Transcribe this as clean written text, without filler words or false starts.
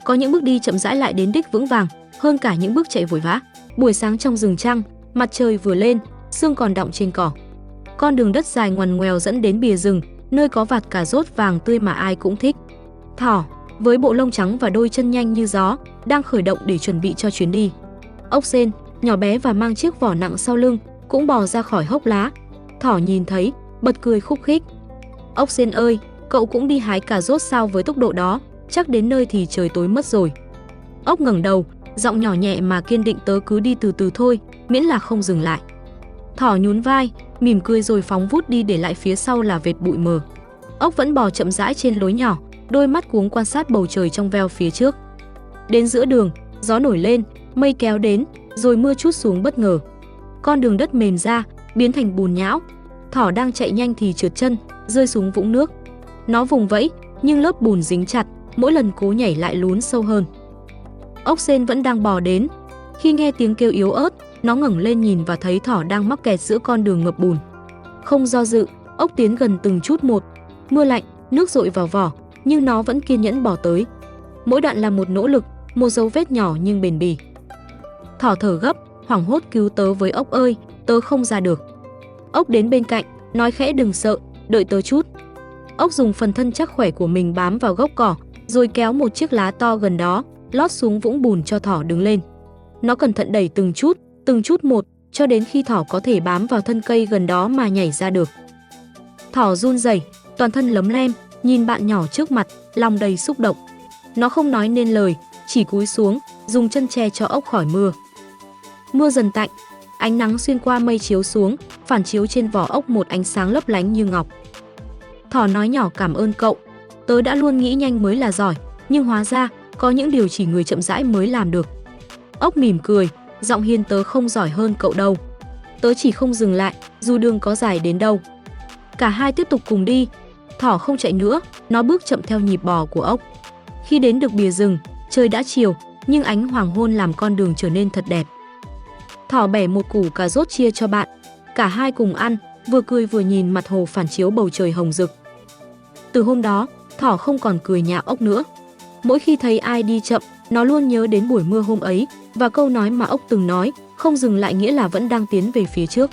Có những bước đi chậm rãi lại đến đích vững vàng, hơn cả những bước chạy vội vã. Buổi sáng trong rừng trăng, mặt trời vừa lên, sương còn đọng trên cỏ. Con đường đất dài ngoằn ngoèo dẫn đến bìa rừng, nơi có vạt cà rốt vàng tươi mà ai cũng thích. Thỏ, với bộ lông trắng và đôi chân nhanh như gió, đang khởi động để chuẩn bị cho chuyến đi. Ốc sên, nhỏ bé và mang chiếc vỏ nặng sau lưng, cũng bò ra khỏi hốc lá. Thỏ nhìn thấy, bật cười khúc khích. Ốc sên ơi, cậu cũng đi hái cà rốt sao với tốc độ đó, chắc đến nơi thì trời tối mất rồi. Ốc ngẩng đầu, giọng nhỏ nhẹ mà kiên định, tớ cứ đi từ từ thôi, miễn là không dừng lại. Thỏ nhún vai, mỉm cười rồi phóng vút đi, để lại phía sau là vệt bụi mờ. Ốc vẫn bò chậm rãi trên lối nhỏ, đôi mắt cuống quan sát bầu trời trong veo phía trước. Đến giữa đường, gió nổi lên, mây kéo đến, rồi mưa trút xuống bất ngờ. Con đường đất mềm ra, biến thành bùn nhão. Thỏ đang chạy nhanh thì trượt chân, rơi xuống vũng nước. Nó vùng vẫy, nhưng lớp bùn dính chặt, mỗi lần cố nhảy lại lún sâu hơn. Ốc sên vẫn đang bò đến. Khi nghe tiếng kêu yếu ớt, nó ngẩng lên nhìn và thấy thỏ đang mắc kẹt giữa con đường ngập bùn. Không do dự, ốc tiến gần từng chút một. Mưa lạnh, nước dội vào vỏ, nhưng nó vẫn kiên nhẫn bò tới. Mỗi đoạn là một nỗ lực, một dấu vết nhỏ nhưng bền bỉ. Thỏ thở gấp, hoảng hốt, cứu tớ với, ốc ơi, tớ không ra được. Ốc đến bên cạnh, nói khẽ, đừng sợ, đợi tớ chút. Ốc dùng phần thân chắc khỏe của mình bám vào gốc cỏ, rồi kéo một chiếc lá to gần đó, lót xuống vũng bùn cho thỏ đứng lên. Nó cẩn thận đẩy từng chút một, cho đến khi thỏ có thể bám vào thân cây gần đó mà nhảy ra được. Thỏ run rẩy, toàn thân lấm lem, nhìn bạn nhỏ trước mặt, lòng đầy xúc động. Nó không nói nên lời, chỉ cúi xuống, dùng chân che cho ốc khỏi mưa. Mưa dần tạnh, ánh nắng xuyên qua mây chiếu xuống, phản chiếu trên vỏ ốc một ánh sáng lấp lánh như ngọc. Thỏ nói nhỏ, cảm ơn cậu. Tớ đã luôn nghĩ nhanh mới là giỏi, nhưng hóa ra có những điều chỉ người chậm rãi mới làm được. Ốc mỉm cười, giọng hiền, tớ không giỏi hơn cậu đâu. Tớ chỉ không dừng lại, dù đường có dài đến đâu. Cả hai tiếp tục cùng đi. Thỏ không chạy nữa, nó bước chậm theo nhịp bò của ốc. Khi đến được bìa rừng, trời đã chiều, nhưng ánh hoàng hôn làm con đường trở nên thật đẹp. Thỏ bẻ một củ cà rốt chia cho bạn. Cả hai cùng ăn, vừa cười vừa nhìn mặt hồ phản chiếu bầu trời hồng rực. Từ hôm đó, thỏ không còn cười nhạo ốc nữa. Mỗi khi thấy ai đi chậm, nó luôn nhớ đến buổi mưa hôm ấy và câu nói mà ốc từng nói, không dừng lại nghĩa là vẫn đang tiến về phía trước.